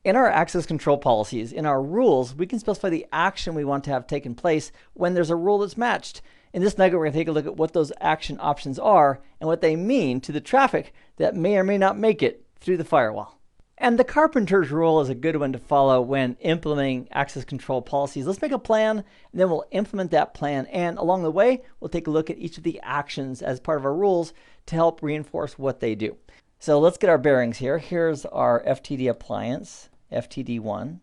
In our access control policies, in our rules, we can specify the action we want to have taken place when there's a rule that's matched. In this nugget, we're going to take a look at what those action options are and what they mean to the traffic that may or may not make it through the firewall. And the carpenter's rule is a good one to follow when implementing access control policies. Let's make a plan, and then we'll implement that plan. And along the way, we'll take a look at each of the actions as part of our rules to help reinforce what they do. So let's get our bearings here. Here's our FTD appliance, FTD1.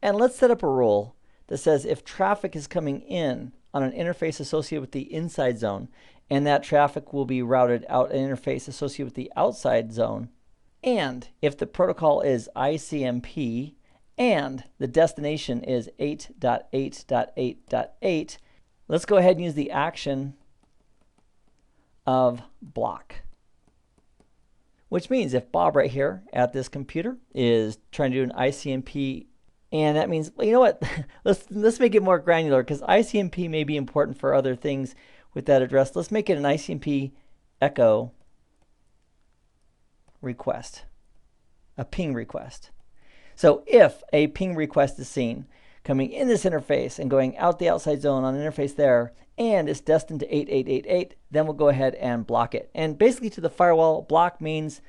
And let's set up a rule that says if traffic is coming in on an interface associated with the inside zone, and that traffic will be routed out an interface associated with the outside zone, and if the protocol is ICMP and the destination is 8.8.8.8, let's go ahead and use the action of block. Which means if Bob right here at this computer is trying to do an ICMP, and that means, well, you know what, let's make it more granular, because ICMP may be important for other things with that address. Let's make it an ICMP echo request, a ping request. So if a ping request is seen coming in this interface and going out the outside zone on an interface there, and it's destined to 8888, then we'll go ahead and block it. And basically to the firewall, block means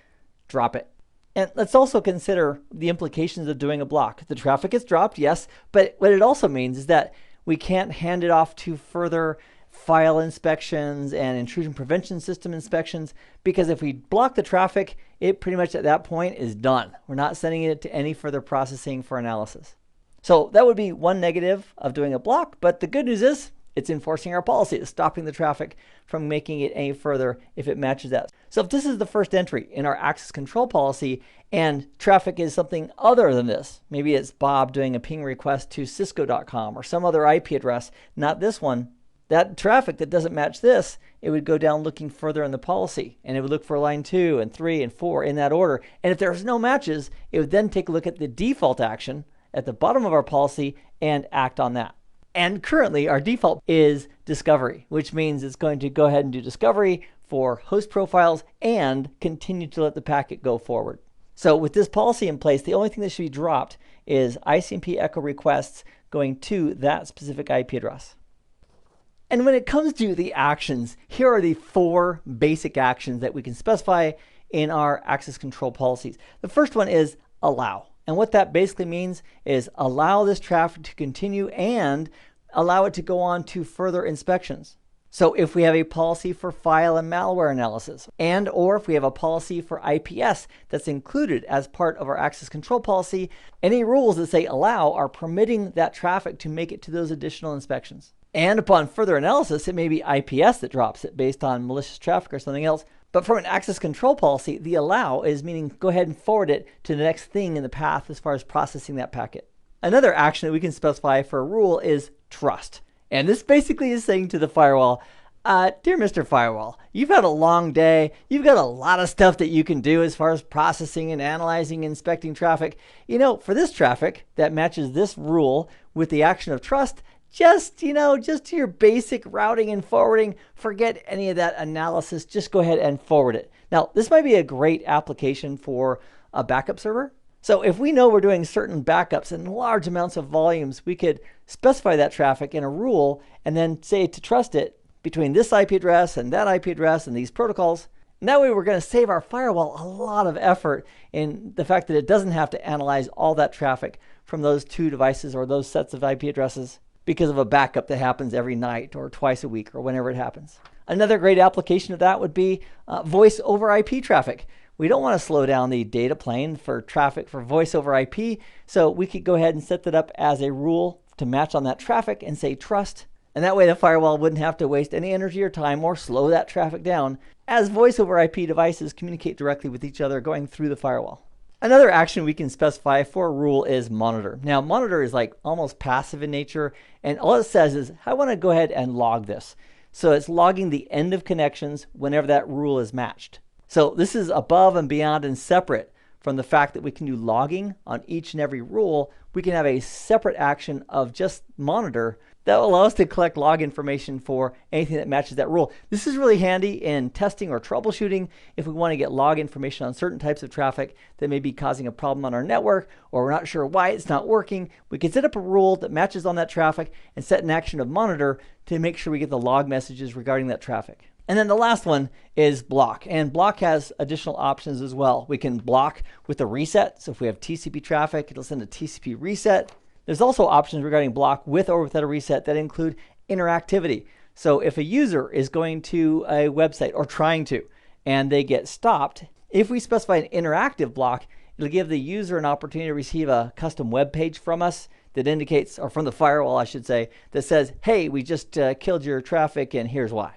drop it. And let's also consider the implications of doing a block. The traffic is dropped, yes, but what it also means is that we can't hand it off to further file inspections and intrusion prevention system inspections, because if we block the traffic, it pretty much at that point is done. We're not sending it to any further processing for analysis. So that would be one negative of doing a block, but the good news is it's enforcing our policy. It's stopping the traffic from making it any further if it matches that. So if this is the first entry in our access control policy and traffic is something other than this, maybe it's Bob doing a ping request to cisco.com or some other IP address, not this one, that traffic that doesn't match this, it would go down looking further in the policy, and it would look for line 2 and 3 and 4 in that order. And if there's no matches, it would then take a look at the default action at the bottom of our policy and act on that. And currently our default is discovery, which means it's going to go ahead and do discovery for host profiles and continue to let the packet go forward. So with this policy in place, the only thing that should be dropped is ICMP echo requests going to that specific IP address. And when it comes to the actions, here are the 4 basic actions that we can specify in our access control policies. The first one is allow. And what that basically means is allow this traffic to continue and allow it to go on to further inspections. So if we have a policy for file and malware analysis, and or if we have a policy for IPS that's included as part of our access control policy, any rules that say allow are permitting that traffic to make it to those additional inspections. And upon further analysis, it may be IPS that drops it based on malicious traffic or something else. But from an access control policy, the allow is meaning go ahead and forward it to the next thing in the path as far as processing that packet. Another action that we can specify for a rule is trust. And this basically is saying to the firewall, dear Mr. Firewall, you've had a long day. You've got a lot of stuff that you can do as far as processing and analyzing and inspecting traffic. You know, for this traffic that matches this rule with the action of trust, just do your basic routing and forwarding. Forget any of that analysis. Just go ahead and forward it. Now, this might be a great application for a backup server. So if we know we're doing certain backups in large amounts of volumes, we could specify that traffic in a rule and then say to trust it between this IP address and that IP address and these protocols. And that way we're going to save our firewall a lot of effort in the fact that it doesn't have to analyze all that traffic from those 2 devices or those sets of IP addresses because of a backup that happens every night or twice a week or whenever it happens. Another great application of that would be voice over IP traffic. We don't want to slow down the data plane for traffic for voice over IP, so we could go ahead and set that up as a rule to match on that traffic and say trust. And that way the firewall wouldn't have to waste any energy or time or slow that traffic down as voice over IP devices communicate directly with each other going through the firewall. Another action we can specify for a rule is monitor. Now, monitor is like almost passive in nature, and all it says is, I want to go ahead and log this. So it's logging the end of connections whenever that rule is matched. So this is above and beyond and separate from the fact that we can do logging on each and every rule. We can have a separate action of just monitor That will allow us to collect log information for anything that matches that rule. This is really handy in testing or troubleshooting if we want to get log information on certain types of traffic that may be causing a problem on our network, or we're not sure why it's not working. We can set up a rule that matches on that traffic and set an action of monitor to make sure we get the log messages regarding that traffic. And then the last one is block. And block has additional options as well. We can block with a reset. So if we have TCP traffic, it'll send a TCP reset. There's also options regarding block with or without a reset that include interactivity. So if a user is going to a website or trying to, and they get stopped, if we specify an interactive block, it'll give the user an opportunity to receive a custom web page from us that indicates, or from the firewall, I should say, that says, hey, we just killed your traffic and here's why.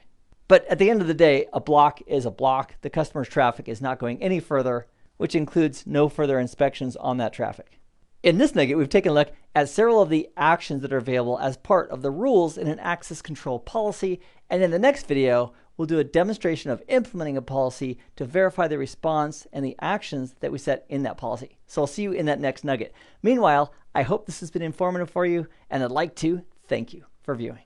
But at the end of the day, a block is a block. The customer's traffic is not going any further, which includes no further inspections on that traffic. In this nugget, we've taken a look at several of the actions that are available as part of the rules in an access control policy. And in the next video, we'll do a demonstration of implementing a policy to verify the response and the actions that we set in that policy. So I'll see you in that next nugget. Meanwhile, I hope this has been informative for you, and I'd like to thank you for viewing.